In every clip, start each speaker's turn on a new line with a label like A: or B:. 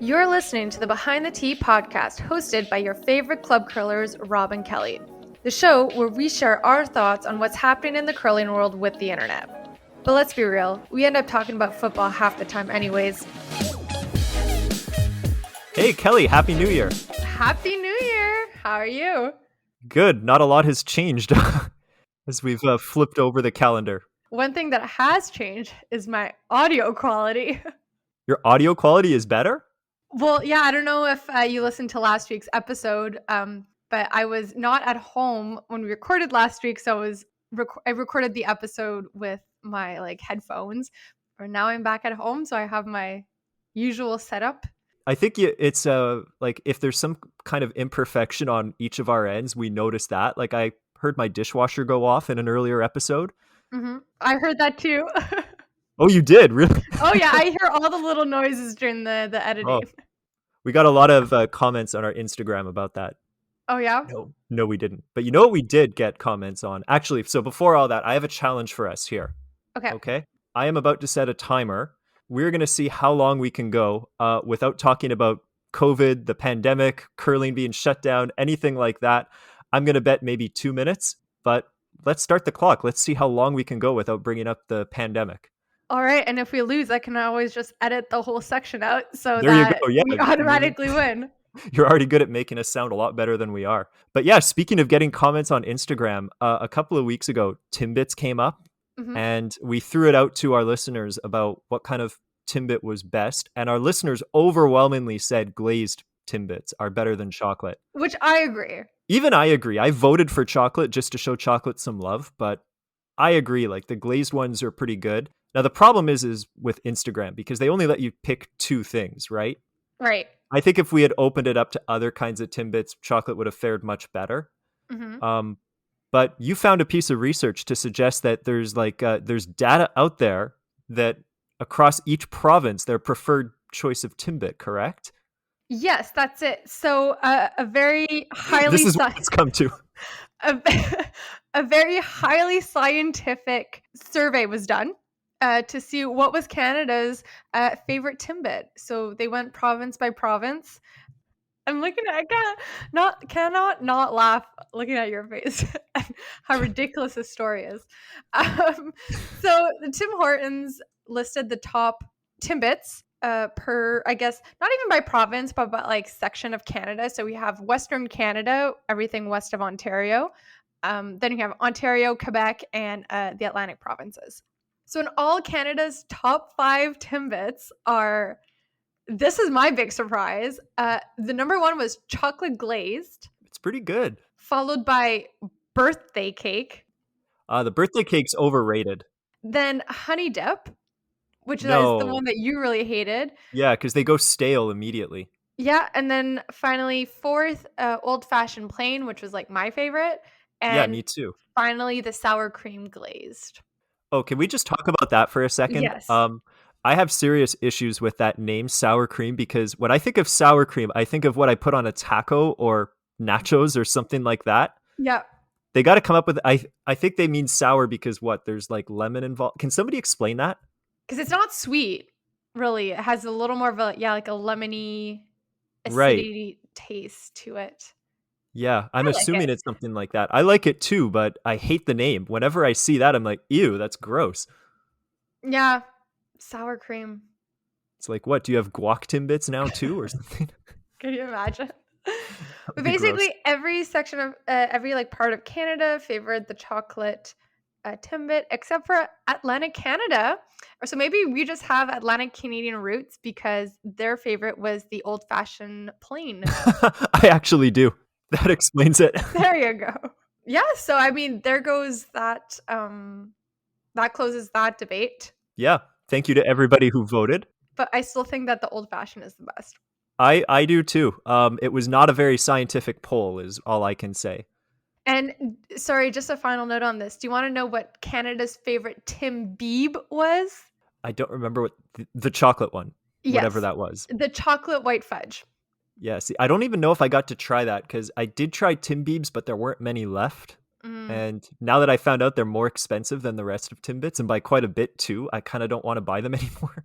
A: You're listening to the Behind the Tee podcast, hosted by your favorite club curlers, Rob and Kelly. The show where we share our thoughts on what's happening in the curling world with the internet. But let's be real, we end up talking about football half the time anyways.
B: Hey Kelly, Happy New Year.
A: Happy New Year! How are you?
B: Good, not a lot has changed as we've flipped over the calendar.
A: One thing that has changed is my audio quality.
B: Your audio quality is better?
A: Well, yeah, I don't know if you listened to last week's episode, but I was not at home when we recorded last week, so I recorded the episode with my headphones. But now I'm back at home, so I have my usual setup.
B: I think it's if there's some kind of imperfection on each of our ends, we notice that. Like I heard my dishwasher go off in an earlier episode.
A: Mm-hmm. I heard that too.
B: Oh, you did? Really?
A: Oh, yeah. I hear all the little noises during the editing.
B: Oh, we got a lot of comments on our Instagram about that.
A: Oh, yeah?
B: No, we didn't. But you know what we did get comments on? Actually, so before all that, I have a challenge for us here. Okay? I am about to set a timer. We're going to see how long we can go without talking about COVID, the pandemic, curling being shut down, anything like that. I'm going to bet maybe 2 minutes, but let's start the clock. Let's see how long we can go without bringing up the pandemic.
A: All right, and if we lose, I can always just edit the whole section out so
B: there
A: that
B: you go. Yeah,
A: we automatically win.
B: You're already good at making us sound a lot better than we are. But yeah, speaking of getting comments on Instagram, a couple of weeks ago, Timbits came up, and we threw it out to our listeners about what kind of Timbit was best. And our listeners overwhelmingly said glazed Timbits are better than chocolate.
A: Which I agree.
B: Even I agree. I voted for chocolate just to show chocolate some love, but I agree. Like the glazed ones are pretty good. Now, the problem is with Instagram, because they only let you pick two things, right?
A: Right.
B: I think if we had opened it up to other kinds of Timbits, chocolate would have fared much better. But you found a piece of research to suggest that there's data out there that across each province, their preferred choice of Timbit, correct?
A: Yes, that's it. So a very highly...
B: This is what it's come to.
A: A very highly scientific survey was done to see what was Canada's favorite Timbit. So they went province by province. I'm looking at... I cannot not laugh looking at your face. How ridiculous this story is. So the Tim Hortons listed the top Timbits per, I guess, not even by province, but section of Canada. So we have Western Canada, everything west of Ontario. Then you have Ontario, Quebec, and the Atlantic provinces. So in all Canada's top 5 Timbits are, this is my big surprise. The number 1 was chocolate glazed.
B: It's pretty good.
A: Followed by birthday cake.
B: The birthday cake's overrated.
A: Then honey dip, which is the one that you really hated.
B: Yeah, because they go stale immediately.
A: Yeah, and then finally 4th, old-fashioned plain, which was my favorite. And
B: yeah, me too.
A: Finally, the sour cream glazed.
B: Oh, can we just talk about that for a second?
A: Yes.
B: I have serious issues with that name, sour cream, because when I think of sour cream, I think of what I put on a taco or nachos or something like that.
A: Yeah.
B: They got to come up with, I think they mean sour because what? There's lemon involved. Can somebody explain that?
A: Because it's not sweet, really. It has a little more of a lemony acidity taste to it.
B: Yeah, I'm assuming it's something like that. I like it too, but I hate the name. Whenever I see that, I'm like, ew, that's gross.
A: Yeah, sour cream.
B: It's like, what? Do you have guac Timbits now too or something?
A: Can you imagine? But basically, gross. Every section of, every part of Canada favored the chocolate Timbit, except for Atlantic Canada. Or so maybe we just have Atlantic Canadian roots because their favorite was the old-fashioned plain.
B: I actually do. That explains it.
A: There you go. Yeah, so I mean, there goes that. That closes that debate.
B: Yeah, thank you to everybody who voted.
A: But I still think that the old-fashioned is the best.
B: I do too. It was not a very scientific poll, is all I can say.
A: And sorry, just a final note on this. Do you want to know what Canada's favorite Tim Bieb was?
B: I don't remember what the chocolate one, whatever that was.
A: The chocolate white fudge.
B: Yeah, see, I don't even know if I got to try that because I did try Tim Biebs, but there weren't many left. And now that I found out they're more expensive than the rest of Timbits, and by quite a bit too, I kind of don't want to buy them anymore.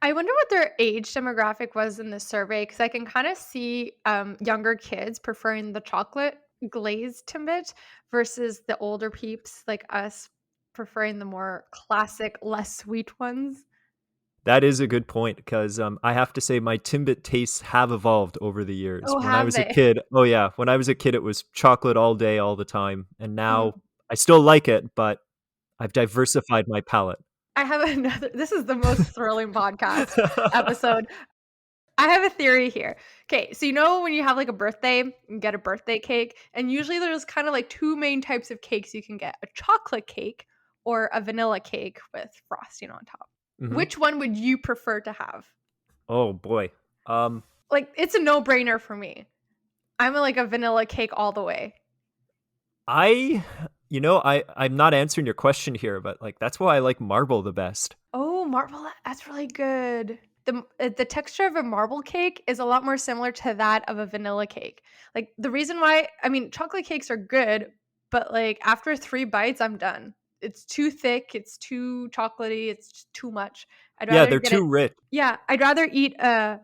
A: I wonder what their age demographic was in the survey, because I can kind of see younger kids preferring the chocolate glazed Timbit versus the older peeps like us preferring the more classic, less sweet ones.
B: That is a good point because I have to say my Timbit tastes have evolved over the years.
A: Oh,
B: When I
A: have
B: was a
A: they?
B: kid, oh yeah, when I was a kid, it was chocolate all day, all the time, and now
A: Mm.
B: I still like it, but I've diversified my palate.
A: I have another. This is the most thrilling podcast episode. I have a theory here. Okay, so when you have like a birthday, you get a birthday cake, and usually there's kind of like two main types of cakes you can get: a chocolate cake or a vanilla cake with frosting on top.
B: Mhm.
A: Which one would you prefer to have?
B: Oh boy. Um,
A: Like, it's a no-brainer for me. I'm like a vanilla cake all the way.
B: I, I'm not answering your question here, but like that's why I like marble the best.
A: Oh, marble, that's really good. The texture of a marble cake is a lot more similar to that of a vanilla cake. Like, the reason why, I mean, chocolate cakes are good, but like after 3 bites, I'm done. It's too thick, it's too chocolatey, it's just too much. I'd
B: Yeah,
A: rather
B: they're
A: get it.
B: too rich.
A: Yeah, I'd rather eat a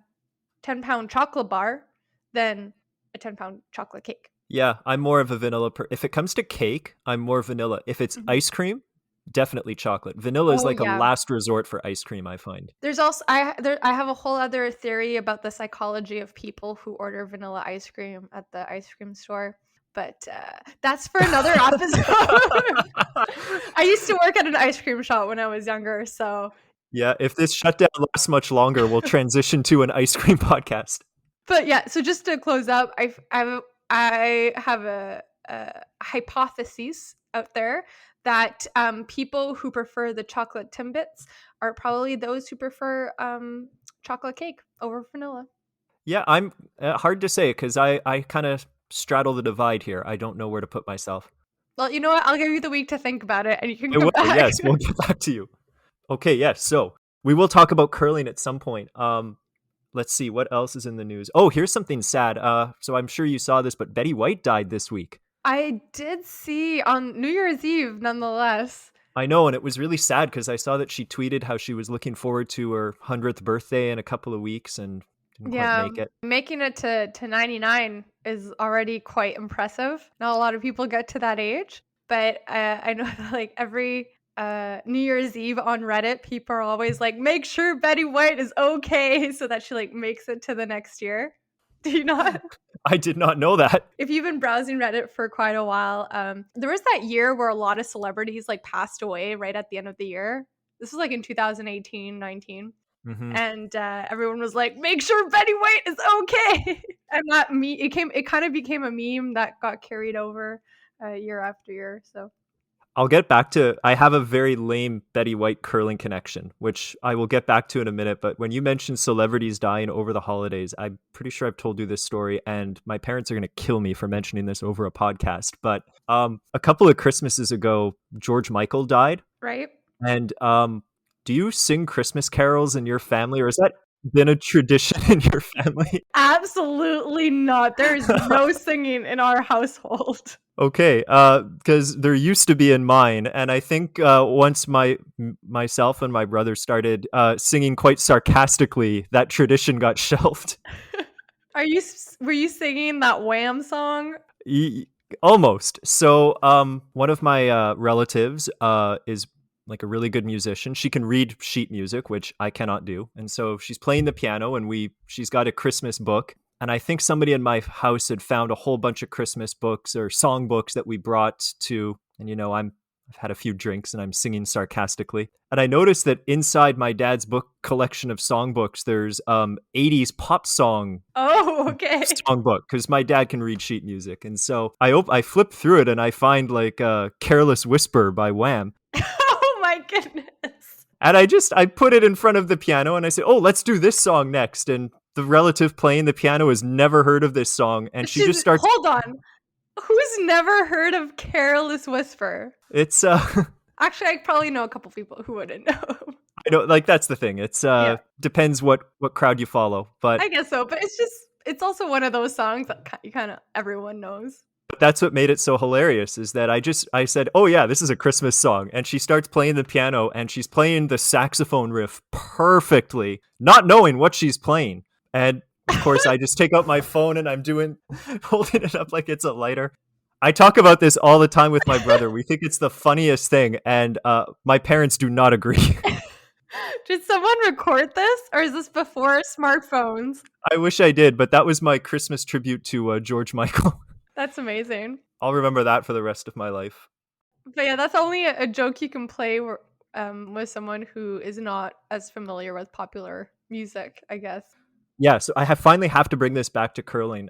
A: 10-pound chocolate bar than a 10-pound chocolate cake.
B: Yeah, I'm more of a vanilla if it comes to cake, I'm more vanilla. If it's
A: Mhm.
B: ice cream, definitely chocolate. Vanilla is
A: Oh,
B: like a
A: yeah.
B: last resort for ice cream, I find.
A: There's also I have a whole other theory about the psychology of people who order vanilla ice cream at the ice cream store, but that's for another episode. I used to work at an ice cream shop when I was younger, so.
B: Yeah, if this shutdown lasts much longer, we'll transition to an ice cream podcast.
A: But yeah, so just to close up, I have a hypothesis out there that people who prefer the chocolate Timbits are probably those who prefer chocolate cake over vanilla.
B: Yeah, I'm hard to say because I kind of straddle the divide here. I don't know where to put myself.
A: Well, you know what? I'll give you the week to think about it, and you can
B: I
A: come
B: will.
A: back.
B: Yes, we'll get back to you. Okay, yes. So we will talk about curling at some point. Let's see what else is in the news. Oh, here's something sad. So I'm sure you saw this, but Betty White died this week.
A: I did see on New Year's Eve, nonetheless.
B: I know, and it was really sad because I saw that she tweeted how she was looking forward to her 100th birthday in a couple of weeks and didn't quite
A: Yeah,
B: make it.
A: making it to 99 is already quite impressive. Not a lot of people get to that age, but I know that like every New Year's Eve on Reddit, people are always like, make sure Betty White is okay so that she like makes it to the next year. Do you not?
B: I did not know that.
A: If you've been browsing Reddit for quite a while, there was that year where a lot of celebrities like passed away right at the end of the year. This was like in 2018, 19.
B: Mm-hmm.
A: And everyone was like, make sure Betty White is okay. And that it kind of became a meme that got carried over year after year. So
B: I'll get back to. I have a very lame Betty White curling connection, which I will get back to in a minute. But when you mentioned celebrities dying over the holidays, I'm pretty sure I've told you this story, and my parents are going to kill me for mentioning this over a podcast. But a couple of Christmases ago, George Michael died.
A: right.
B: And do you sing Christmas carols in your family, or has that been a tradition in your family?
A: Absolutely not. There is no singing in our household.
B: Okay, because there used to be in mine, and I think once myself and my brother started singing quite sarcastically, that tradition got shelved.
A: Were you singing that Wham song?
B: Y- Almost. So, one of my relatives is like a really good musician. She can read sheet music, which I cannot do, and so she's playing the piano, and she's got a Christmas book. And I think somebody in my house had found a whole bunch of Christmas books or song books that we brought to, and I've had a few drinks and I'm singing sarcastically. And I noticed that inside my dad's book collection of songbooks, there's 80s pop song
A: Oh, okay.
B: songbook because my dad can read sheet music. And so I flip through it and I find like Careless Whisper by Wham.
A: Oh my goodness.
B: And I put it in front of the piano and I said, oh, let's do this song next. And the relative playing the piano has never heard of this song. And she just starts.
A: Hold on. Who's never heard of Careless Whisper?
B: It's
A: Actually, I probably know a couple people who wouldn't know.
B: I know, like that's the thing. It's depends what crowd you follow. But
A: I guess so. But it's also one of those songs that kind of everyone knows.
B: But that's what made it so hilarious is that I said, "Oh yeah, this is a Christmas song." And she starts playing the piano and she's playing the saxophone riff perfectly, not knowing what she's playing. And of course, I just take out my phone and I'm holding it up like it's a lighter. I talk about this all the time with my brother. We think it's the funniest thing, and my parents do not agree.
A: Did someone record this, or is this before smartphones?
B: I wish I did, but that was my Christmas tribute to George Michael.
A: That's amazing.
B: I'll remember that for the rest of my life.
A: But yeah, that's only a joke you can play with someone who is not as familiar with popular music, I guess.
B: Yeah, so finally have to bring this back to curling.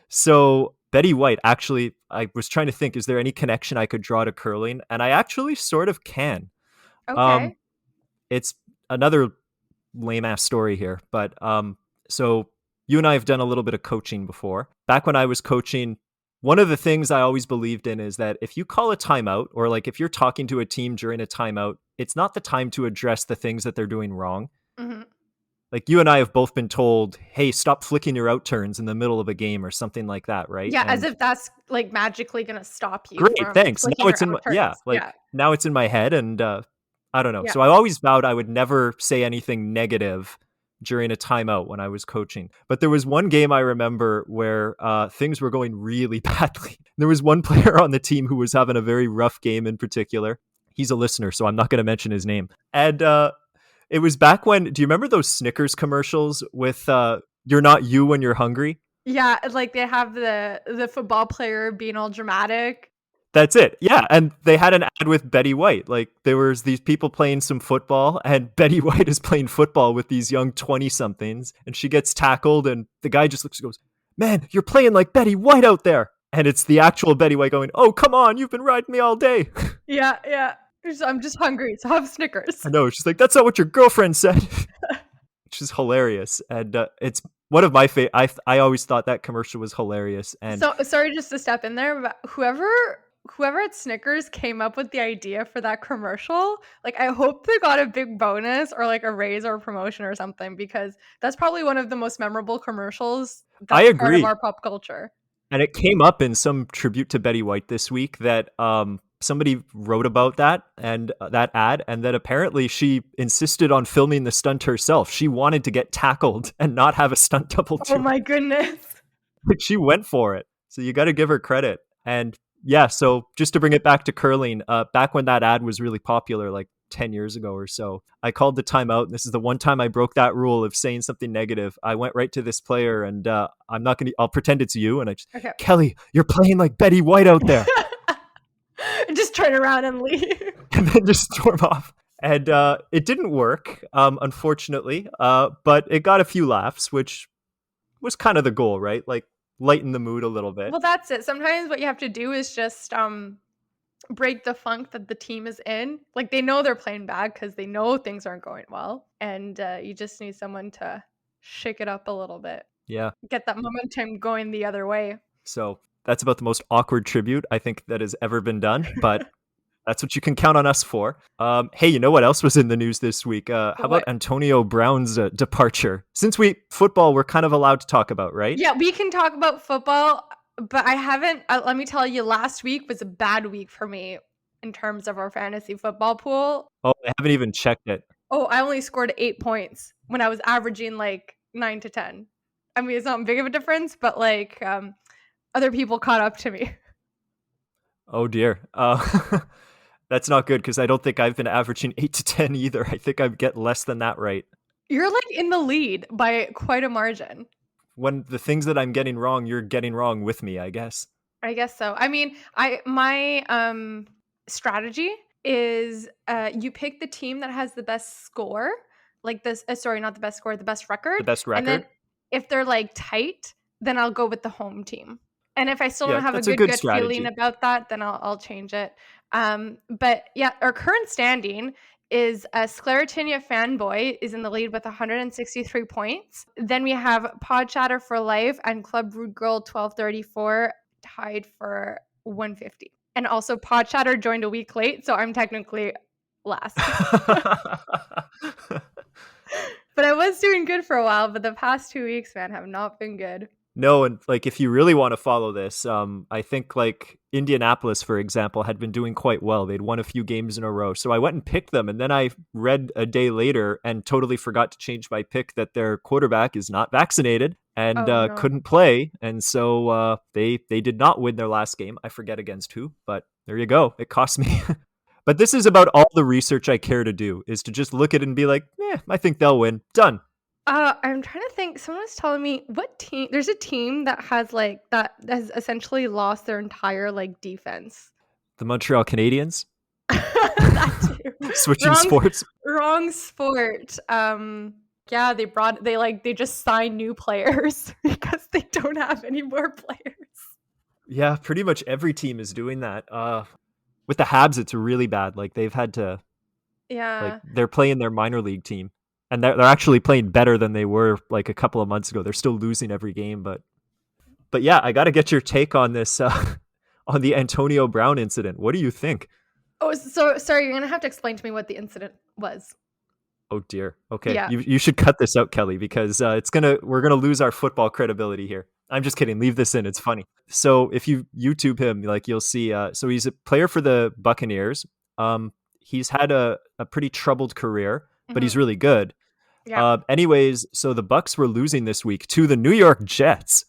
B: So Betty White, actually, I was trying to think, is there any connection I could draw to curling? And I actually sort of can.
A: Okay.
B: It's another lame ass story here, but so you and I have done a little bit of coaching before. Back when I was coaching, one of the things I always believed in is that if you call a timeout, or like if you're talking to a team during a timeout, it's not the time to address the things that they're doing wrong. Mm-hmm. Like you and I have both been told, hey, stop flicking your out turns in the middle of a game or something like that, right?
A: Yeah, as if that's like magically going to stop you.
B: Great, thanks. Now it's now it's in my head, and I don't know. Yeah. So I always vowed I would never say anything negative during a timeout when I was coaching. But there was one game I remember where things were going really badly. There was one player on the team who was having a very rough game in particular. He's a listener, so I'm not going to mention his name. And it was back when, do you remember those Snickers commercials with "You're not you when you're hungry"?
A: Yeah, like they have the football player being all dramatic.
B: That's it. Yeah, and they had an ad with Betty White. Like there was these people playing some football, and Betty White is playing football with these young 20-somethings, and she gets tackled, and the guy just looks and goes, "Man, you're playing like Betty White out there." And it's the actual Betty White going, "Oh, come on, you've been riding me all day."
A: Yeah. I'm just hungry, so have Snickers.
B: I know. She's like, "That's not what your girlfriend said." Which is hilarious. And it's one of my favorite. I always thought that commercial was hilarious. And
A: so sorry just to step in there, but whoever at Snickers came up with the idea for that commercial, like I hope they got a big bonus or like a raise or a promotion or something, because that's probably one of the most memorable commercials that's
B: I agree.
A: part of our pop culture.
B: And it came up in some tribute to Betty White this week that somebody wrote about that and that ad, and that apparently she insisted on filming the stunt herself. She wanted to get tackled and not have a stunt double do.
A: Oh my goodness.
B: But she went for it. So you got to give her credit. And yeah, so just to bring it back to curling, back when that ad was really popular, like 10 years ago or so, I called the timeout. And this is the one time I broke that rule of saying something negative. I went right to this player, and I'll pretend it's you. And I just, okay. "Kelly, you're playing like Betty White out there."
A: And just turn around and leave.
B: And then just storm off. And it didn't work, unfortunately, but it got a few laughs, which was kind of the goal, right? Like lighten the mood a little bit.
A: Well, that's it. Sometimes what you have to do is just break the funk that the team is in. Like they know they're playing bad because they know things aren't going well, and you just need someone to shake it up a little bit.
B: Yeah,
A: get that momentum going the other way.
B: So that's about the most awkward tribute I think that has ever been done, but that's what you can count on us for. Hey, you know what else was in the news this week? How about Antonio Brown's departure? Since football, we're kind of allowed to talk about, right?
A: Yeah, we can talk about football, but I haven't. Let me tell you, last week was a bad week for me in terms of our fantasy football pool.
B: Oh, I haven't even checked it.
A: Oh, I only scored 8 points when I was averaging like 9 to 10. I mean, it's not big of a difference, but like other people caught up to me.
B: Oh dear. That's not good, because I don't think I've been averaging 8 to 10 either. I think I get less than that right.
A: You're like in the lead by quite a margin.
B: When the things that I'm getting wrong, you're getting wrong with me, I guess.
A: I guess so. I mean, my strategy is you pick the team that has the best score, like this. Sorry, not the best score, the best record.
B: The best record.
A: And then if they're like tight, then I'll go with the home team. And if I still don't have a good feeling about that, then I'll change it. But yeah, our current standing is Scleritina Fanboy is in the lead with 163 points. Then we have Pod Chatter for Life and Club Rude Girl 1234 tied for 150. And also Pod Chatter joined a week late, so I'm technically last. But I was doing good for a while, but the past 2 weeks, man, have not been good.
B: No, and like if you really want to follow this, I think like Indianapolis, for example, had been doing quite well. They'd won a few games in a row. So I went and picked them, and then I read a day later and totally forgot to change my pick that their quarterback is not vaccinated and
A: Oh no.
B: couldn't play. And so they did not win their last game. I forget against who, but there you go. It cost me. But this is about all the research I care to do, is to just look at it and be like, I think they'll win. Done.
A: I'm trying to think. Someone was telling me what team. There's a team that has essentially lost their entire like defense.
B: The Montreal Canadiens.
A: That too.
B: Switching sports.
A: Wrong sport. Yeah, they just sign new players because they don't have any more players.
B: Yeah, pretty much every team is doing that. With the Habs, it's really bad. Like they've had to, like they're playing their minor league team, and they're actually playing better than they were like a couple of months ago. They're still losing every game, but yeah, I got to get your take on this on the Antonio Brown incident. What do you think?
A: Oh, so sorry, you're gonna have to explain to me what the incident was.
B: Oh dear. Okay,
A: yeah.
B: you should cut this out, Kelly, because we're gonna lose our football credibility here. I'm just kidding. Leave this in. It's funny. So if you YouTube him, like you'll see. So he's a player for the Buccaneers. He's had a pretty troubled career, but he's really good.
A: Yeah.
B: Anyways, so the Bucs were losing this week to the New York Jets,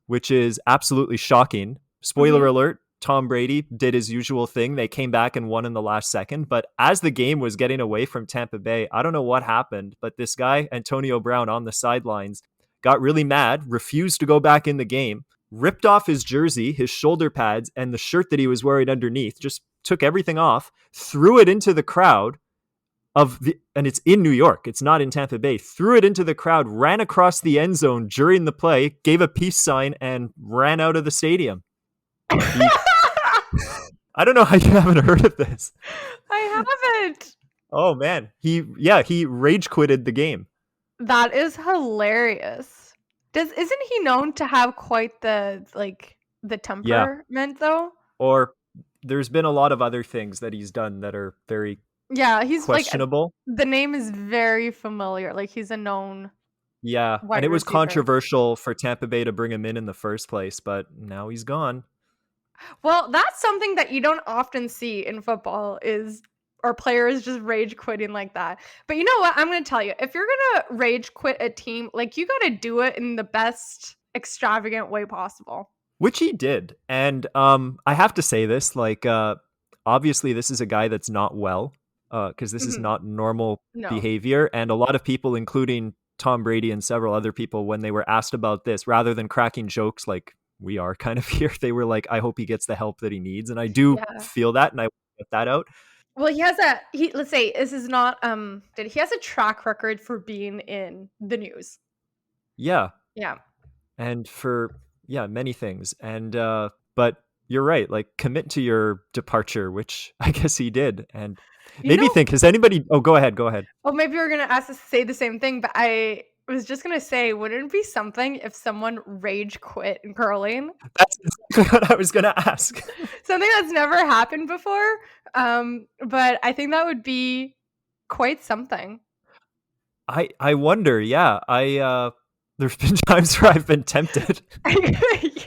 B: which is absolutely shocking. Spoiler alert. Tom Brady did his usual thing. They came back and won in the last second. But as the game was getting away from Tampa Bay, I don't know what happened, but this guy, Antonio Brown, on the sidelines, got really mad, refused to go back in the game, ripped off his jersey, his shoulder pads, and the shirt that he was wearing underneath, just took everything off, threw it into the crowd and it's in New York, it's not in Tampa Bay, threw it into the crowd, ran across the end zone during the play, gave a peace sign, and ran out of the stadium. I don't know how you haven't heard of this.
A: I haven't.
B: Oh man, he rage quitted the game.
A: That is hilarious. Isn't he known to have quite the temperament though?
B: Or there's been a lot of other things that he's done that are very
A: he's
B: questionable.
A: Like, the name is very familiar. Like he's a known
B: and it was controversial for Tampa Bay to bring him in the first place, but now he's gone.
A: Well, that's something that you don't often see in football or players just rage quitting like that. But you know what? I'm going to tell you, if you're going to rage quit a team, like you got to do it in the best extravagant way possible.
B: Which he did. And I have to say this, like, obviously this is a guy that's not well, because this is not normal behavior. And a lot of people, including Tom Brady and several other people, when they were asked about this, rather than cracking jokes like we are kind of here, they were like, I hope he gets the help that he needs. And I do feel that, and I get that out.
A: Well, let's say this is not he has a track record for being in the news.
B: Yeah.
A: Yeah.
B: And for many things. And but you're right, like commit to your departure, which I guess he did. And maybe think, has anybody go ahead.
A: Oh, maybe we're gonna ask us to say the same thing, but I was just gonna say, wouldn't it be something if someone rage quit in curling?
B: That's exactly what I was gonna ask.
A: Something that's never happened before. But I think that would be quite something.
B: I wonder, there's been times where I've been tempted.
A: I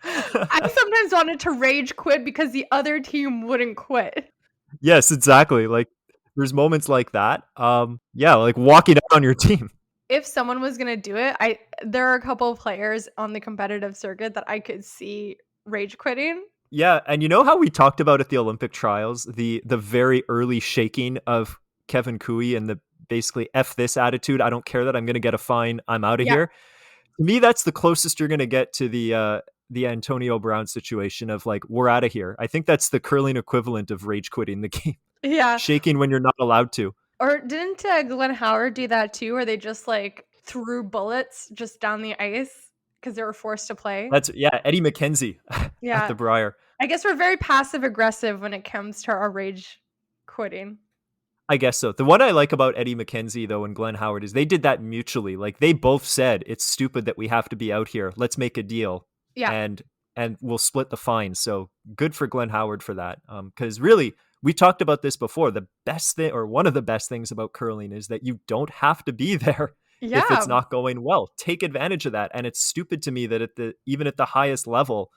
A: sometimes wanted to rage quit because the other team wouldn't quit.
B: Yes, exactly. Like there's moments like that. Like walking out on your team.
A: If someone was going to do it, there are a couple of players on the competitive circuit that I could see rage quitting.
B: Yeah, and you know how we talked about at the Olympic trials, the very early shaking of Kevin Cooey and the basically F this attitude, I don't care that I'm going to get a fine, I'm out of here. To me, that's the closest you're going to get to the Antonio Brown situation of like, we're out of here. I think that's the curling equivalent of rage quitting the game.
A: Yeah.
B: Shaking when you're not allowed to.
A: Or didn't Glenn Howard do that too, where they just like threw bullets just down the ice because they were forced to play?
B: That's Eddie McKenzie at the Briar.
A: I guess we're very passive aggressive when it comes to our rage quitting.
B: I guess so. The one I like about Eddie McKenzie, though, and Glenn Howard is they did that mutually. Like they both said, it's stupid that we have to be out here. Let's make a deal.
A: Yeah.
B: And we'll split the fine. So good for Glenn Howard for that. Because really, we talked about this before. The best thing, or one of the best things about curling, is that you don't have to be there. if it's
A: Yeah.
B: not going well. Take advantage of that. And it's stupid to me that even at the highest level,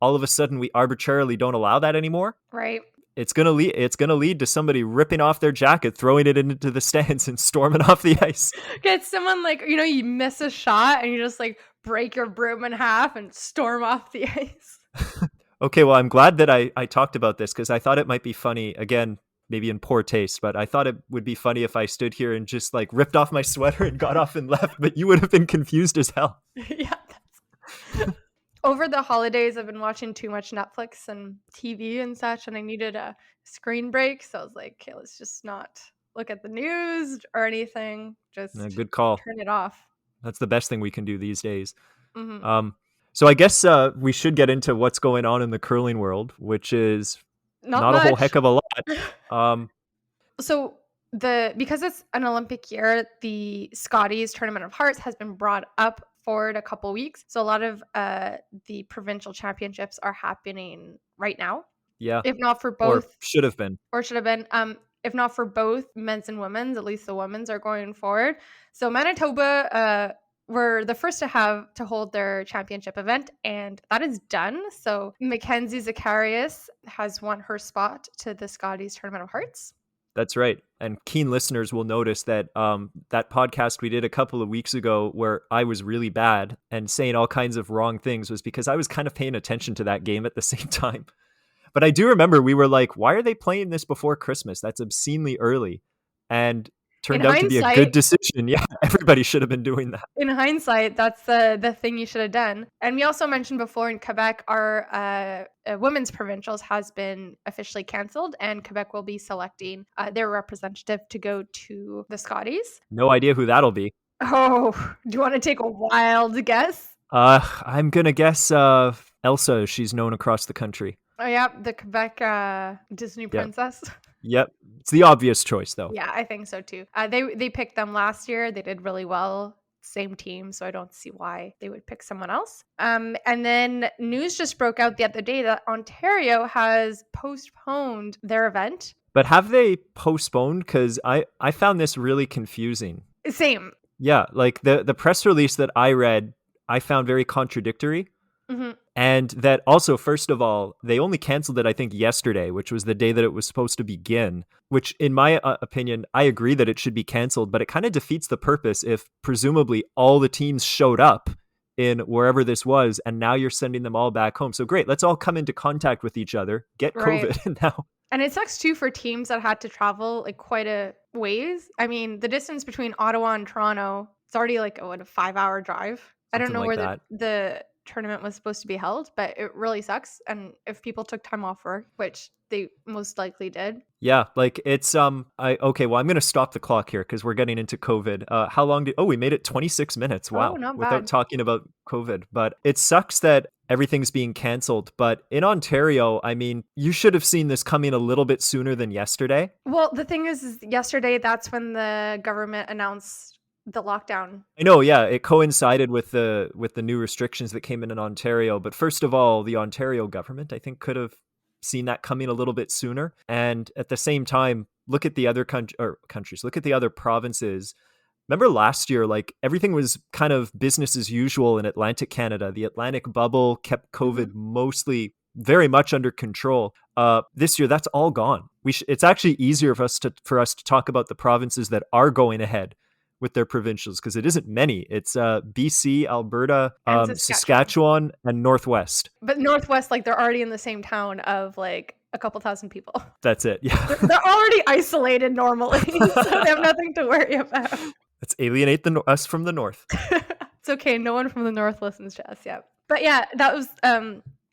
B: all of a sudden we arbitrarily don't allow that anymore.
A: Right.
B: It's gonna lead to somebody ripping off their jacket, throwing it into the stands, and storming off the ice.
A: Get someone like, you miss a shot and you just like break your broom in half and storm off the ice.
B: Okay, well, I'm glad that I talked about this because I thought it might be funny. Again, maybe in poor taste, but I thought it would be funny if I stood here and just like ripped off my sweater and got off and left, but you would have been confused as hell.
A: Yeah. Over the holidays, I've been watching too much Netflix and TV and such, and I needed a screen break. So I was like, okay, let's just not look at the news or anything. Just
B: Good call.
A: turn it off.
B: That's the best thing we can do these days.
A: Mm-hmm.
B: So I guess we should get into what's going on in the curling world, which is not a whole heck of a lot.
A: So because it's an Olympic year, the Scotties Tournament of Hearts has been brought up forward a couple weeks. So a lot of the provincial championships are happening right now.
B: Yeah.
A: If not for both.
B: Or should have been.
A: If not for both men's and women's, at least the women's are going forward. So Manitoba were the first to hold their championship event, and that is done. So Mackenzie Zacharias has won her spot to the Scotties Tournament of Hearts.
B: That's right. And keen listeners will notice that that podcast we did a couple of weeks ago where I was really bad and saying all kinds of wrong things was because I was kind of paying attention to that game at the same time. But I do remember we were like, why are they playing this before Christmas? That's obscenely early. And turned out to be a good decision. Yeah, everybody should have been doing that.
A: In hindsight, that's the thing you should have done. And we also mentioned before in Quebec, our women's provincials has been officially canceled, and Quebec will be selecting their representative to go to the Scotties.
B: No idea who that'll be.
A: Oh, do you want to take a wild guess?
B: I'm going to guess Elsa. She's known across the country.
A: Oh, yeah, the Quebec Disney princess.
B: Yep. It's the obvious choice, though.
A: Yeah, I think so, too. They picked them last year. They did really well. Same team, so I don't see why they would pick someone else. And then news just broke out the other day that Ontario has postponed their event.
B: But have they postponed? Because I found this really confusing.
A: Same.
B: Yeah, like the press release that I read, I found very contradictory. Mm-hmm. And that also, first of all, they only canceled it, I think, yesterday, which was the day that it was supposed to begin, which in my opinion, I agree that it should be canceled, but it kind of defeats the purpose if presumably all the teams showed up in wherever this was, and now you're sending them all back home. So great, let's all come into contact with each other, get COVID now.
A: And it sucks too for teams that had to travel like quite a ways. I mean, the distance between Ottawa and Toronto, it's already like a 5-hour drive. I don't know where the tournament was supposed to be held, but it really sucks. And if people took time off work, which they most likely did.
B: Yeah, like it's I'm gonna stop the clock here because we're getting into COVID. How long we made it 26 minutes. Wow.
A: Not
B: without
A: bad.
B: Talking about COVID. But it sucks that everything's being canceled. But in Ontario, I mean, you should have seen this coming a little bit sooner than yesterday.
A: Well, the thing is yesterday, that's when the government announced the lockdown.
B: I know, yeah, it coincided with the new restrictions that came in Ontario. But first of all, the Ontario government, I think, could have seen that coming a little bit sooner. And at the same time, look at the other countries, look at the other provinces. Remember last year, like everything was kind of business as usual in Atlantic Canada. The Atlantic bubble kept COVID mostly very much under control. This year, that's all gone. It's actually easier for us to talk about the provinces that are going ahead with their provincials, because it isn't many. It's BC, Alberta, Saskatchewan, and Northwest.
A: But Northwest, like they're already in the same town of like a couple thousand people.
B: That's it. Yeah,
A: they're already isolated normally, so they have nothing to worry about.
B: Let's alienate us from the north.
A: It's okay. No one from the north listens to us yet. But yeah, that was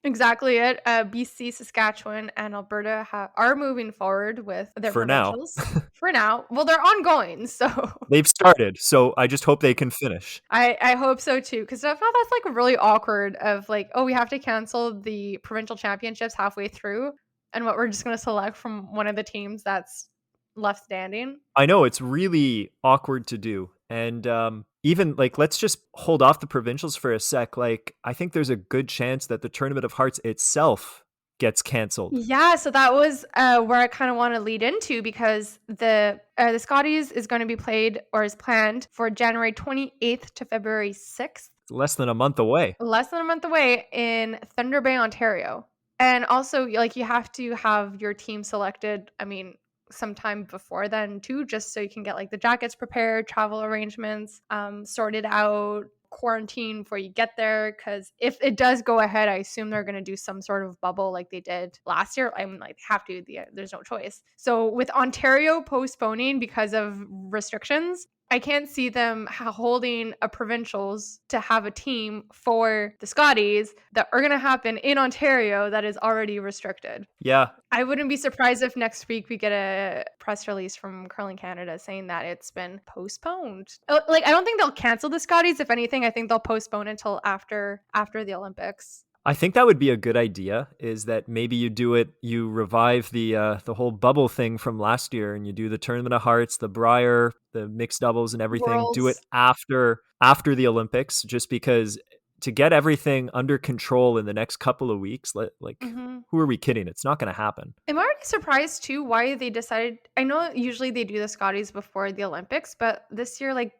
A: exactly it. BC, Saskatchewan, and Alberta are moving forward with their provincials. For now. Well, they're ongoing, so.
B: They've started, so I just hope they can finish.
A: I hope so too, because I thought that's like really awkward of like, oh, we have to cancel the provincial championships halfway through, and what we're just going to select from one of the teams that's left standing.
B: I know, it's really awkward to do. And even like, let's just hold off the provincials for a sec. Like, I think there's a good chance that the Tournament of Hearts itself gets canceled.
A: Yeah, so that was where I kind of want to lead into, because the Scotties is going to be played, or is planned for January 28th to February 6th.
B: Less than a month away.
A: Less than a month away in Thunder Bay, Ontario. And also, like, you have to have your team selected, I mean, sometime before then too, just so you can get like the jackets prepared, travel arrangements sorted out, quarantine before you get there. Because if it does go ahead, I assume they're going to do some sort of bubble like they did last year. I mean, like, have to, there's no choice. So with Ontario postponing because of restrictions, I can't see them holding a provincials to have a team for the Scotties that are going to happen in Ontario that is already restricted.
B: Yeah.
A: I wouldn't be surprised if next week we get a press release from Curling Canada saying that it's been postponed. Like, I don't think they'll cancel the Scotties. If anything, I think they'll postpone until after the Olympics.
B: I think that would be a good idea, is that maybe you revive the whole bubble thing from last year, and you do the Tournament of Hearts, the Brier, the mixed doubles and everything.
A: Worlds.
B: Do it after the Olympics, just because to get everything under control in the next couple of weeks, who are we kidding? It's not going to happen.
A: I'm already surprised too why they decided. I know usually they do the Scotties before the Olympics, but this year, like,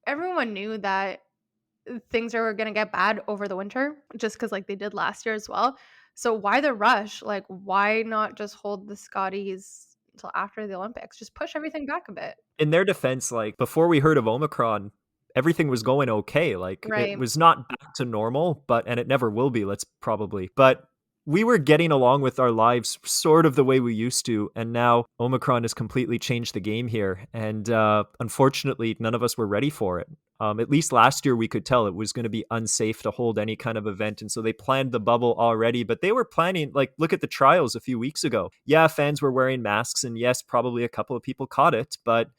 A: everyone knew that things are going to get bad over the winter, just because like they did last year as well. So why the rush? Like, why not just hold the Scotties until after the Olympics? Just push everything back a bit.
B: In their defense, like, before we heard of Omicron, everything was going okay. Like,
A: Right.
B: It was not back to normal, and it never will be, but we were getting along with our lives sort of the way we used to, and now Omicron has completely changed the game here, and unfortunately, none of us were ready for it. At least last year, we could tell it was going to be unsafe to hold any kind of event, and so they planned the bubble already, but they were planning, like, look at the trials a few weeks ago. Yeah, fans were wearing masks, and yes, probably a couple of people caught it, but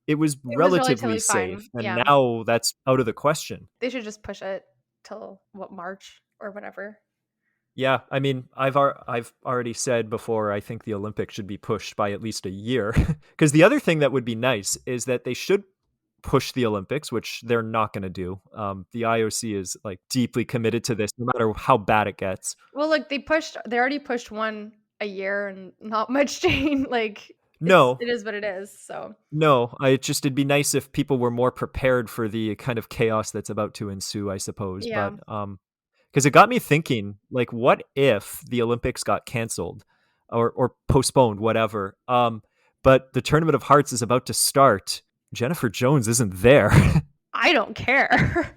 B: it was relatively safe, and now that's out of the question.
A: They should just push it till, March or whatever.
B: Yeah, I mean, I've already said before, I think the Olympics should be pushed by at least a year. Because the other thing that would be nice is that they should push the Olympics, which they're not going to do. The IOC is like deeply committed to this, no matter how bad it gets.
A: Well, like, they already pushed one a year, and not much change. Like,
B: no,
A: it is what it is. So
B: no, it'd be nice if people were more prepared for the kind of chaos that's about to ensue, I suppose.
A: Yeah.
B: But because it got me thinking, like, what if the Olympics got canceled or postponed, whatever? But the Tournament of Hearts is about to start. Jennifer Jones isn't there.
A: I don't care.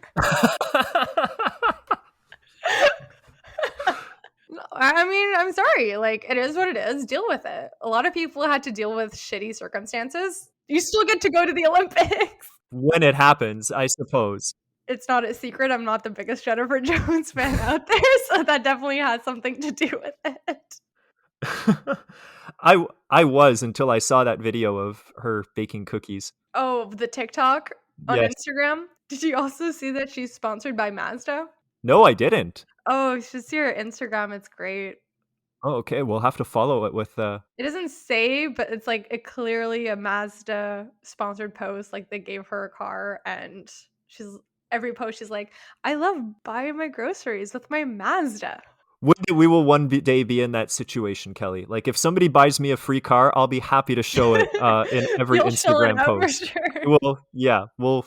A: I mean, I'm sorry. Like, it is what it is. Deal with it. A lot of people had to deal with shitty circumstances. You still get to go to the Olympics.
B: When it happens, I suppose.
A: It's not a secret. I'm not the biggest Jennifer Jones fan out there, so that definitely has something to do with it.
B: I was, until I saw that video of her baking cookies.
A: Oh, the TikTok on Instagram? Did you also see that she's sponsored by Mazda?
B: No, I didn't.
A: Oh, you should see her Instagram. It's great.
B: Oh, okay. We'll have to follow it with
A: It doesn't say, but it's like clearly a Mazda sponsored post. Like, they gave her a car, and every post she's like, I love buying my groceries with my Mazda.
B: We will one day be in that situation, Kelly. Like, if somebody buys me a free car, I'll be happy to show it in every Instagram post.
A: Sure.
B: We'll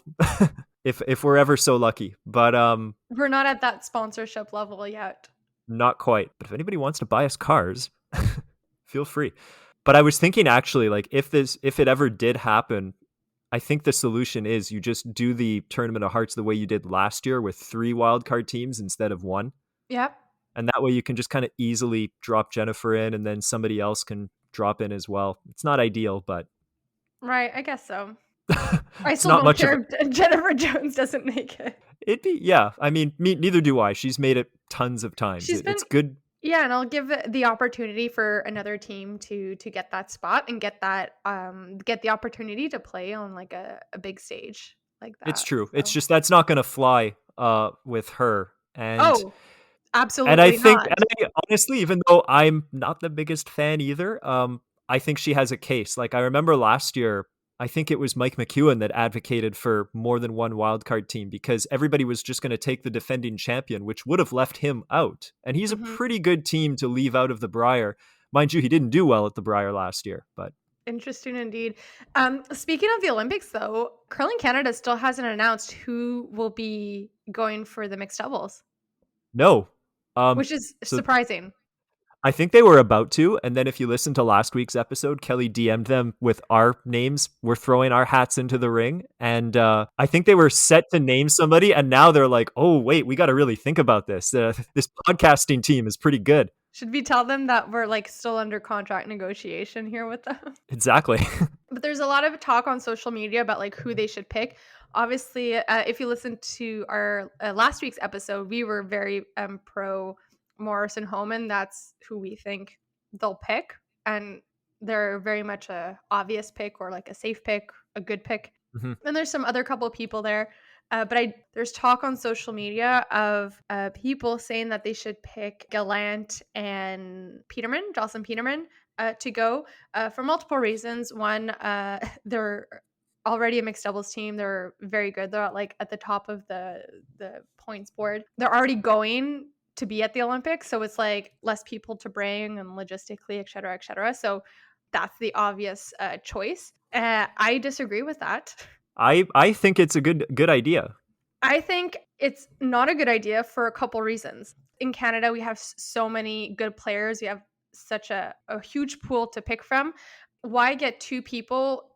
B: if we're ever so lucky. But
A: we're not at that sponsorship level yet.
B: Not quite. But if anybody wants to buy us cars, feel free. But I was thinking, actually, like, if it ever did happen, I think the solution is you just do the Tournament of Hearts the way you did last year, with 3 wildcard teams instead of 1.
A: Yep.
B: And that way you can just kind of easily drop Jennifer in, and then somebody else can drop in as well. It's not ideal, but...
A: Right, I guess so. I still don't care if Jennifer Jones doesn't make it.
B: It'd be, yeah. I mean, neither do I. She's made it tons of times. It's good.
A: Yeah, and I'll give it the opportunity for another team to get that spot and get the opportunity to play on like a big stage like that.
B: It's true. So. It's just that's not going to fly with her. And
A: absolutely.
B: And I think, honestly, even though I'm not the biggest fan either, I think she has a case. Like, I remember last year, I think it was Mike McEwen that advocated for more than one wildcard team because everybody was just going to take the defending champion, which would have left him out. And he's a pretty good team to leave out of the Brier. Mind you, he didn't do well at the Brier last year, but...
A: Interesting indeed. Speaking of the Olympics, though, Curling Canada still hasn't announced who will be going for the mixed doubles.
B: No.
A: Which is surprising.
B: I think they were about to, and then if you listen to last week's episode, Kelly DM'd them with our names. We're throwing our hats into the ring, and I think they were set to name somebody, and now they're like, oh, wait, we got to really think about this. This podcasting team is pretty good.
A: Should we tell them that we're like still under contract negotiation here with them?
B: Exactly.
A: But there's a lot of talk on social media about like who they should pick. Obviously, if you listen to our last week's episode, we were very pro Morris and Homan. That's who we think they'll pick, and they're very much a obvious pick or like a safe pick, a good pick. Mm-hmm. And there's some other couple of people there. But there's talk on social media of people saying that they should pick Gallant and Peterman, Jocelyn Peterman, to go for multiple reasons. One, they're already a mixed doubles team. They're very good. They're at the top of the points board. They're already going to be at the Olympics, so it's like less people to bring and logistically, et cetera, et cetera. So that's the obvious choice. I disagree with that.
B: I think it's a good idea.
A: I think it's not a good idea for a couple reasons. In Canada, we have so many good players. We have such a huge pool to pick from. Why get two people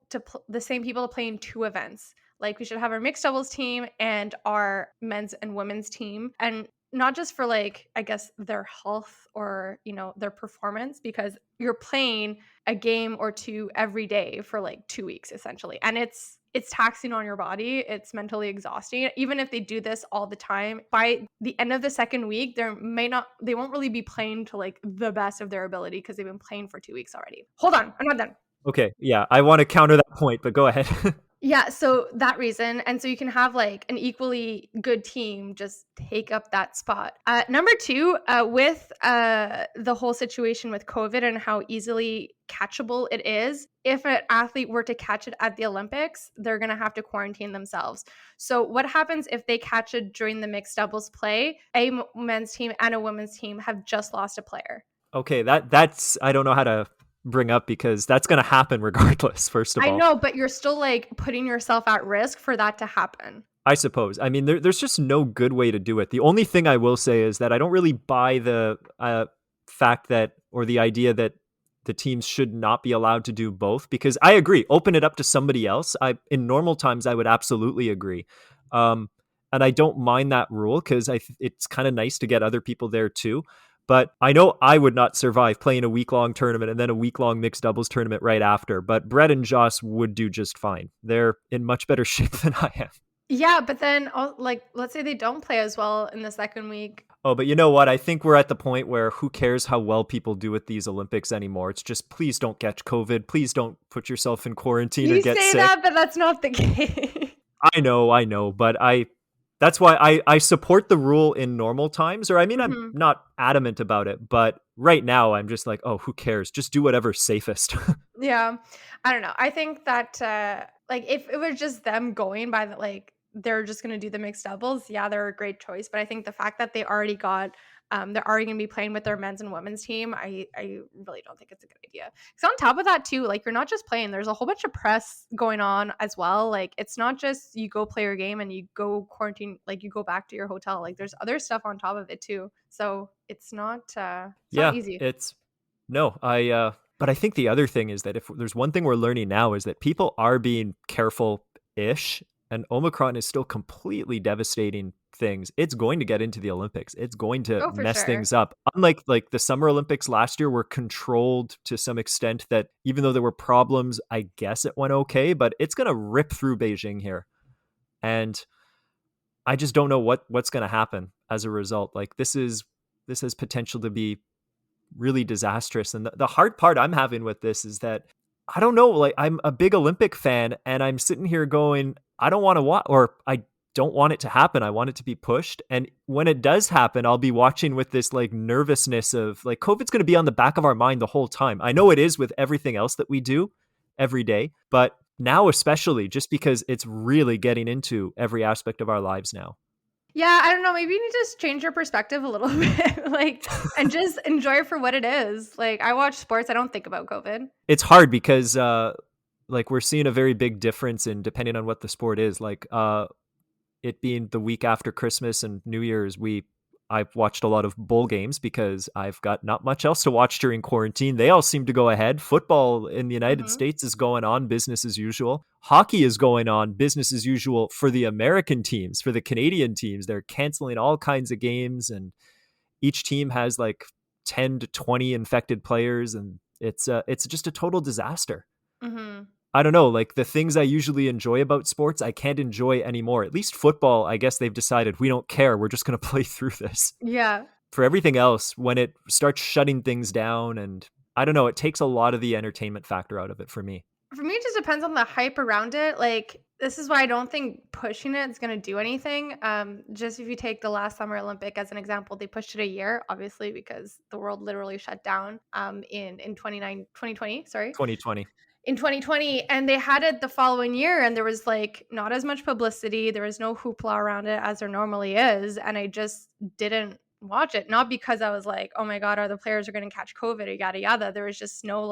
A: the same people to play in two events? Like, we should have our mixed doubles team and our men's and women's team, and not just for like, I guess, their health or, you know, their performance, because you're playing a game or two every day for like 2 weeks essentially, and it's taxing on your body. It's mentally exhausting. Even if they do this all the time, by the end of the second week, they won't really be playing to like the best of their ability because they've been playing for 2 weeks already. Hold on, I'm not done.
B: Okay, yeah, I want to counter that point, but go ahead.
A: Yeah, so that reason. And so you can have like an equally good team just take up that spot. Number two, with the whole situation with COVID and how easily catchable it is, if an athlete were to catch it at the Olympics, they're going to have to quarantine themselves. So what happens if they catch it during the mixed doubles play? A men's team and a women's team have just lost a player.
B: Okay, that's I don't know how to bring up because that's going to happen regardless, first of all.
A: I know, but you're still like putting yourself at risk for that to happen.
B: I suppose. I mean, there's just no good way to do it. The only thing I will say is that I don't really buy the fact that, or the idea that the teams should not be allowed to do both, because I agree, open it up to somebody else. In normal times, I would absolutely agree. And I don't mind that rule because it's kind of nice to get other people there too. But I know I would not survive playing a week-long tournament and then a week-long mixed doubles tournament right after. But Brett and Joss would do just fine. They're in much better shape than I am.
A: Yeah, but then, like, let's say they don't play as well in the second week.
B: Oh, but you know what? I think we're at the point where who cares how well people do at these Olympics anymore? It's just, please don't catch COVID. Please don't put yourself in quarantine or get sick.
A: You say that, but that's not the case.
B: I know. But that's why I support the rule in normal times. Or, I mean, I'm not adamant about it. But right now, I'm just like, oh, who cares? Just do whatever's safest.
A: Yeah. I don't know. I think that, like, if it was just them going by the, like, they're just going to do the mixed doubles, yeah, they're a great choice. But I think the fact that they already got, they're already going to be playing with their men's and women's team, I really don't think it's a good idea. Because on top of that too, like, you're not just playing, there's a whole bunch of press going on as well. Like, it's not just you go play your game and you go quarantine, like you go back to your hotel. Like, there's other stuff on top of it too. So it's not not easy.
B: But I think the other thing is that if there's one thing we're learning now is that people are being careful-ish, and Omicron is still completely devastating things. It's going to get into the Olympics. It's going to mess things up. Unlike like the Summer Olympics last year were controlled to some extent that even though there were problems, I guess it went okay, but it's going to rip through Beijing here. And I just don't know what's going to happen as a result. Like this has potential to be really disastrous. And the hard part I'm having with this is that I don't know, like I'm a big Olympic fan and I'm sitting here going, I don't want to watch, or I don't want it to happen. I want it to be pushed. And when it does happen, I'll be watching with this like nervousness of like COVID's going to be on the back of our mind the whole time. I know it is with everything else that we do every day, but Now especially, just because it's really getting into every aspect of our lives now.
A: Yeah, I don't know. Maybe you need to just change your perspective a little bit, and just enjoy it for what it is. I watch sports. I don't think about COVID.
B: It's hard because, we're seeing a very big difference in depending on what the sport is. It being the week after Christmas and New Year's, I've watched a lot of bowl games because I've got not much else to watch during quarantine. They all seem to go ahead. Football in the United States is going on business as usual. Hockey is going on business as usual for the American teams, for the Canadian teams. They're canceling all kinds of games, and each team has 10 to 20 infected players, and it's just a total disaster.
A: Mm-hmm.
B: I don't know, the things I usually enjoy about sports, I can't enjoy anymore. At least football, I guess they've decided we don't care. We're just going to play through this.
A: Yeah.
B: For everything else, when it starts shutting things down, and I don't know, it takes a lot of the entertainment factor out of it for me.
A: For me, it just depends on the hype around it. This is why I don't think pushing it is going to do anything. Just if you take the last Summer Olympic as an example, they pushed it a year, obviously, because the world literally shut down in 2020, sorry.
B: 2020.
A: In 2020, and they had it the following year, and there was not as much publicity. There was no hoopla around it as there normally is, and I just didn't watch it. Not because I was like, oh my God, are the players are going to catch COVID or yada yada. There was just no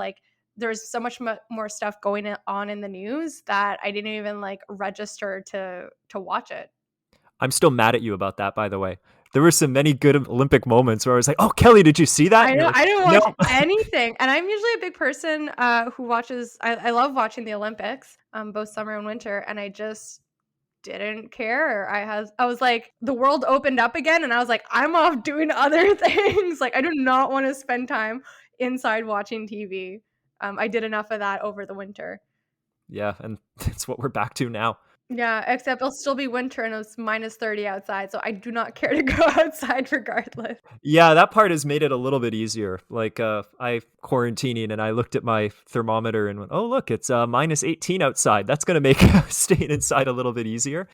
A: there's so much more stuff going on in the news that I didn't even register to watch it.
B: I'm still mad at you about that, by the way. There were some many good Olympic moments where I was like, oh, Kelly, did you see that?
A: I know. I didn't watch anything. And I'm usually a big person who watches, I love watching the Olympics, both summer and winter. And I just didn't care. I was like, the world opened up again. And I was like, I'm off doing other things. I do not want to spend time inside watching TV. I did enough of that over the winter.
B: Yeah. And that's what we're back to now.
A: Yeah, except it'll still be winter and it's minus 30 outside, so I do not care to go outside regardless.
B: Yeah, that part has made it a little bit easier. I quarantining and I looked at my thermometer and went, oh, look, it's minus 18 outside. That's going to make staying inside a little bit easier.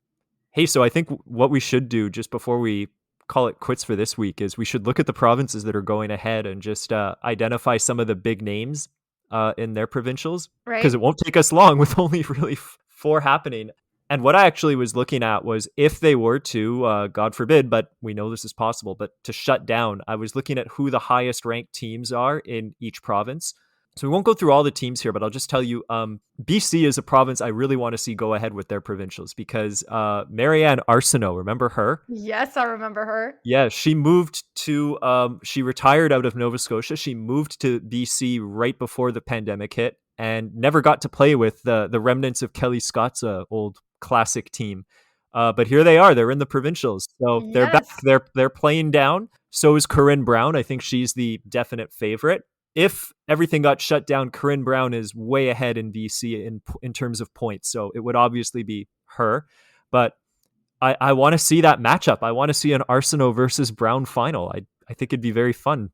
B: Hey, so I think what we should do just before we call it quits for this week is we should look at the provinces that are going ahead and just identify some of the big names in their provincials.
A: Right.
B: Because it won't take us long with only really 4 happening. And what I actually was looking at was if they were to, God forbid, but we know this is possible, but to shut down, I was looking at who the highest ranked teams are in each province. So we won't go through all the teams here, but I'll just tell you, BC is a province I really want to see go ahead with their provincials because Marianne Arsenault, remember her?
A: Yes, I remember her.
B: Yeah, she moved to, she retired out of Nova Scotia. She moved to BC right before the pandemic hit and never got to play with the remnants of Kelly Scott's old classic team. But here they are. They're in the provincials. So they're back. They're playing down. So is Corinne Brown. I think she's the definite favorite. If everything got shut down, Corinne Brown is way ahead in BC in terms of points. So it would obviously be her. But I want to see that matchup. I want to see an Arsenault versus Brown final. I think it'd be very fun.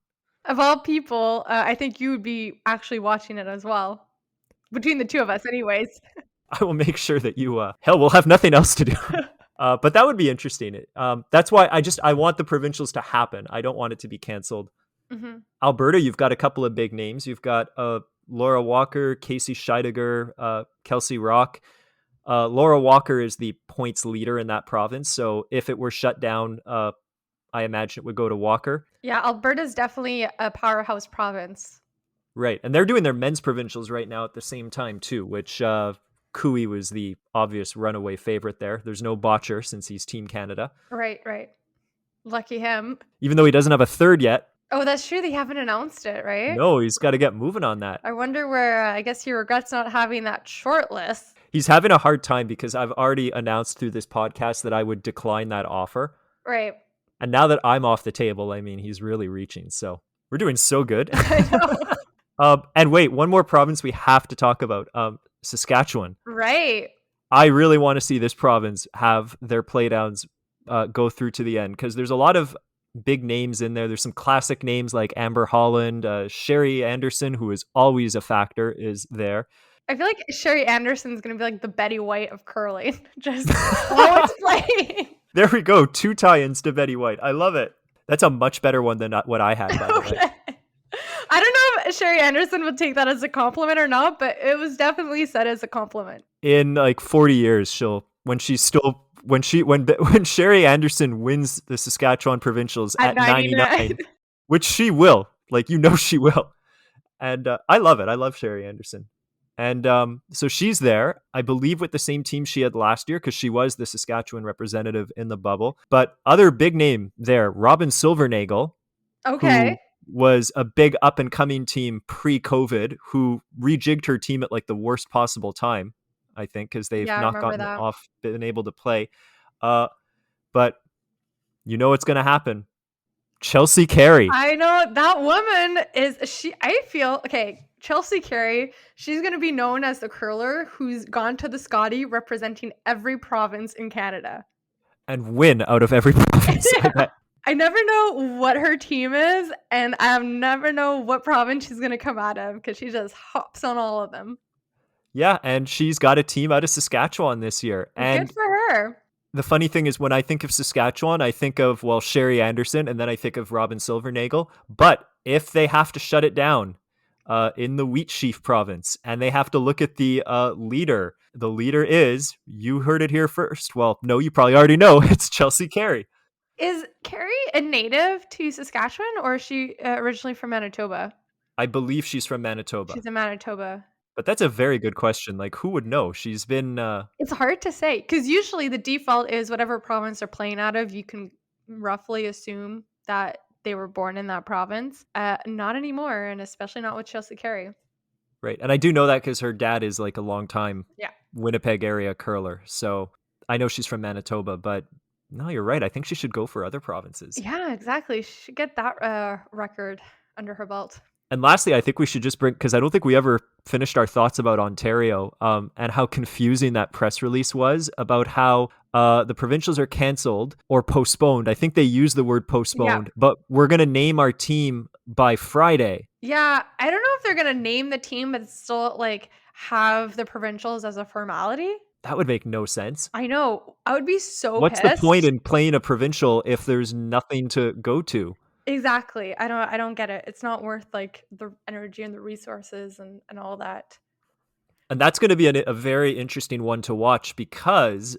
A: Of all people, I think you would be actually watching it as well. Between the two of us, anyways.
B: I will make sure that you, hell, we'll have nothing else to do. But that would be interesting. That's why I want the provincials to happen. I don't want it to be canceled.
A: Mm-hmm.
B: Alberta, you've got a couple of big names. You've got Laura Walker, Casey Scheidegger, Kelsey Rock. Laura Walker is the points leader in that province. So if it were shut down, I imagine it would go to Walker.
A: Yeah, Alberta's definitely a powerhouse province.
B: Right. And they're doing their men's provincials right now at the same time, too, which Cooey was the obvious runaway favorite there. There's no Botcher since he's Team Canada.
A: Right. Lucky him.
B: Even though he doesn't have a third yet.
A: Oh, that's true. They haven't announced it, right?
B: No, he's got to get moving on that.
A: I wonder where, I guess he regrets not having that short list.
B: He's having a hard time because I've already announced through this podcast that I would decline that offer.
A: Right.
B: And now that I'm off the table, I mean, he's really reaching. So we're doing so good.
A: I know.
B: And wait, one more province we have to talk about. Saskatchewan.
A: Right.
B: I really want to see this province have their playdowns go through to the end because there's a lot of big names in there. There's some classic names like Amber Holland, Sherry Anderson, who is always a factor, is there.
A: I feel like Sherry Anderson's going to be like the Betty White of curling. Just always playing.
B: There we go. 2 tie-ins to Betty White. I love it. That's a much better one than what I had, by the way.
A: I don't know Sherry Anderson would take that as a compliment or not, but it was definitely said as a compliment.
B: In like 40 years, when Sherry Anderson wins the Saskatchewan provincials
A: At
B: at
A: 99.
B: 99, which she will, like, she will. And I love it. I love Sherry Anderson. And so she's there, I believe, with the same team she had last year because she was the Saskatchewan representative in the bubble. But other big name there, Robin Silvernagle,
A: Okay.
B: who was a big up and coming team pre-COVID, who rejigged her team at like the worst possible time, I think, because they've
A: Yeah, I
B: not
A: remember that.
B: been able to play. But you know what's going to happen. Chelsea Carey.
A: I know that woman I feel, okay, Chelsea Carey, she's going to be known as the curler who's gone to the Scotty representing every province in Canada.
B: And win out of every province,
A: Yeah.
B: I bet.
A: I never know what her team is, and I never know what province she's going to come out of because she just hops on all of them.
B: Yeah, and she's got a team out of Saskatchewan this year. And
A: good for her.
B: The funny thing is, when I think of Saskatchewan, I think of, well, Sherry Anderson, and then I think of Robin Silvernagle. But if they have to shut it down in the Wheatsheaf province, and they have to look at the leader is, you heard it here first. Well, no, you probably already know, it's Chelsea Carey.
A: Is Carey a native to Saskatchewan, or is she originally from Manitoba?
B: I believe she's from Manitoba.
A: She's in Manitoba.
B: But that's a very good question. Like, who would know? She's been...
A: It's hard to say, because usually the default is whatever province they're playing out of, you can roughly assume that they were born in that province. Not anymore, and especially not with Chelsea Carey.
B: Right. And I do know that because her dad is like a long time Winnipeg area curler. So I know she's from Manitoba, but no, you're right. I think she should go for other provinces.
A: Yeah, exactly. She should get that record under her belt.
B: And lastly, I think we should just bring, because I don't think we ever finished our thoughts about Ontario and how confusing that press release was about how the provincials are canceled or postponed. I think they use the word postponed, but we're going to name our team by Friday.
A: Yeah, I don't know if they're going to name the team, but still like have the provincials as a formality.
B: That would make no sense.
A: I know. I would be so
B: What's
A: pissed.
B: the point in playing a provincial if there's nothing to go to?
A: Exactly. I don't get it. It's not worth like the energy and the resources and all that.
B: And that's going to be a very interesting one to watch because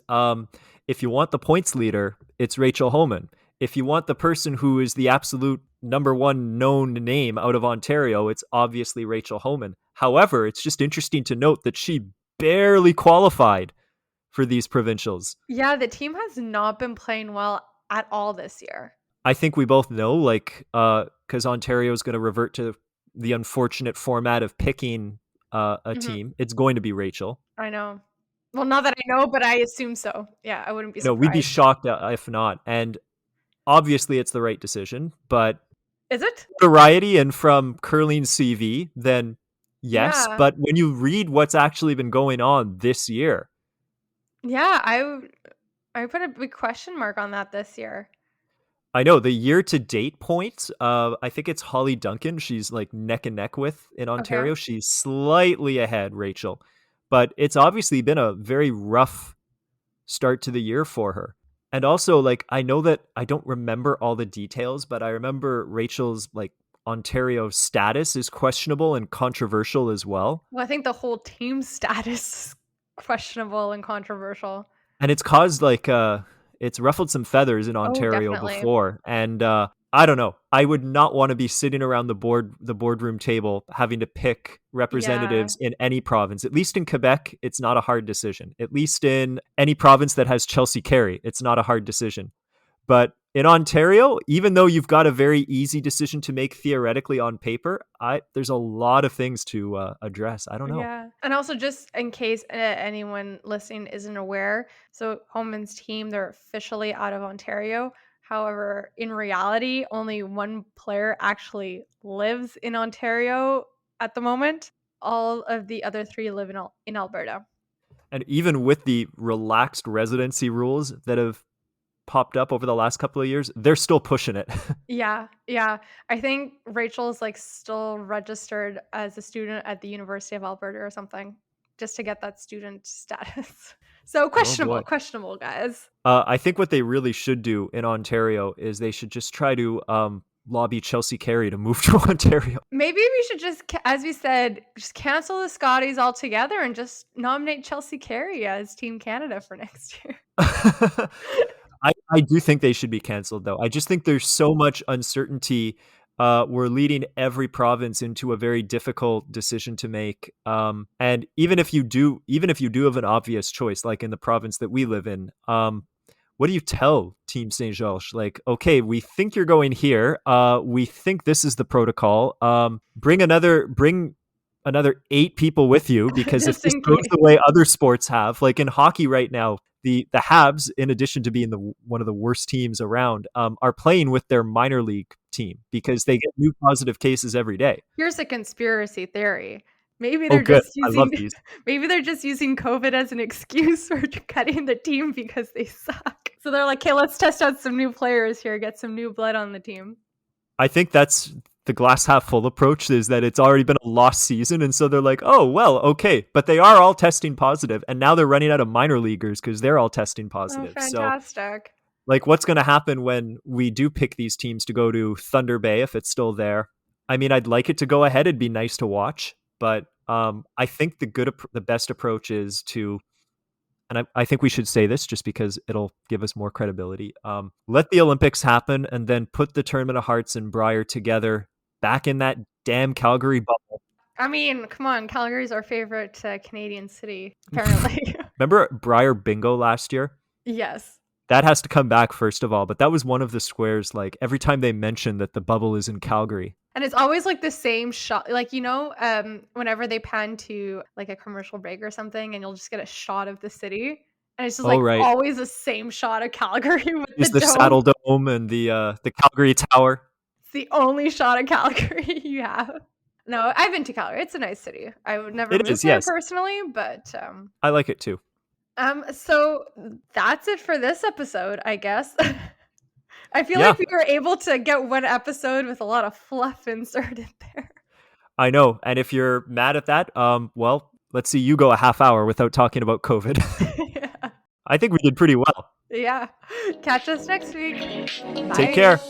B: if you want the points leader, it's Rachel Homan. If you want the person who is the absolute number one known name out of Ontario, it's obviously Rachel Homan. However, it's just interesting to note that she barely qualified for these provincials.
A: Yeah, the team has not been playing well at all this year.
B: I think we both know, like, because Ontario is going to revert to the unfortunate format of picking a team. It's going to be Rachel.
A: I know. Well, not that I know, but I assume so. Yeah, I wouldn't be surprised.
B: No, we'd be shocked if not. And obviously, it's the right decision. But
A: is it
B: notoriety and from curling CV? Then yes.
A: Yeah.
B: But when you read what's actually been going on this year,
A: yeah, I put a big question mark on that this year.
B: I know the year-to-date points. I think it's Holly Duncan. She's like neck and neck with in Ontario. Okay. She's slightly ahead, Rachel, but it's obviously been a very rough start to the year for her. And also, like, I know that I don't remember all the details, but I remember Rachel's like Ontario status is questionable and controversial as well.
A: Well, I think the whole team status is questionable and controversial.
B: And it's caused like it's ruffled some feathers in Ontario before. And I don't know. I would not want to be sitting around the boardroom table having to pick representatives in any province. At least in Quebec, it's not a hard decision. At least in any province that has Chelsea Carey, it's not a hard decision. But in Ontario, even though you've got a very easy decision to make theoretically on paper, there's a lot of things to address. I don't know.
A: Yeah. And also, just in case anyone listening isn't aware, so Homan's team, they're officially out of Ontario. However, in reality, only one player actually lives in Ontario at the moment. All of the other three live in Alberta.
B: And even with the relaxed residency rules that have popped up over the last couple of years, they're still pushing it.
A: Yeah. I think Rachel's like still registered as a student at the University of Alberta or something, just to get that student status. So questionable, guys.
B: I think what they really should do in Ontario is they should just try to lobby Chelsea Carey to move to Ontario.
A: Maybe we should just, as we said, just cancel the Scotties altogether and just nominate Chelsea Carey as Team Canada for next year.
B: I do think they should be canceled, though. I just think there's so much uncertainty. We're leading every province into a very difficult decision to make. And even if you do have an obvious choice, like in the province that we live in, what do you tell Team Saint Georges? Like, okay, we think you're going here. We think this is the protocol. Bring another 8 people with you, because if this goes the way other sports have, like in hockey right now, the Habs, in addition to being one of the worst teams around, are playing with their minor league team because they get new positive cases every day.
A: Here's a conspiracy theory. Maybe they're just using COVID as an excuse for cutting the team because they suck. So they're like, "Hey, let's test out some new players here, get some new blood on the team."
B: I think that's the glass half full approach, is that it's already been a lost season, and so they're like, "Oh, well, okay." But they are all testing positive, and now they're running out of minor leaguers because they're all testing positive.
A: Oh, fantastic.
B: So, like, what's going to happen when we do pick these teams to go to Thunder Bay, if it's still there? I mean, I'd like it to go ahead. It'd be nice to watch, but I think the best approach is to, and I think we should say this just because it'll give us more credibility. Let the Olympics happen, and then put the Tournament of Hearts and Briar together back in that damn Calgary bubble.
A: I mean, come on, Calgary's our favorite Canadian city, apparently.
B: Remember Briar Bingo last year?
A: Yes.
B: That has to come back, first of all, but that was one of the squares, like, every time they mention that the bubble is in Calgary.
A: And it's always like the same shot, like, whenever they pan to like a commercial break or something, and you'll just get a shot of the city, and it's just always the same shot of Calgary with
B: the Saddle Dome and the Calgary Tower.
A: It's the only shot of Calgary you have. No, I've been to Calgary. It's a nice city. I would never move there personally, but
B: I like it too.
A: So that's it for this episode, I guess. I feel like we were able to get one episode with a lot of fluff inserted there.
B: I know. And if you're mad at that, well, let's see you go a half hour without talking about COVID. Yeah. I think we did pretty well.
A: Yeah. Catch us next week. Bye.
B: Take care.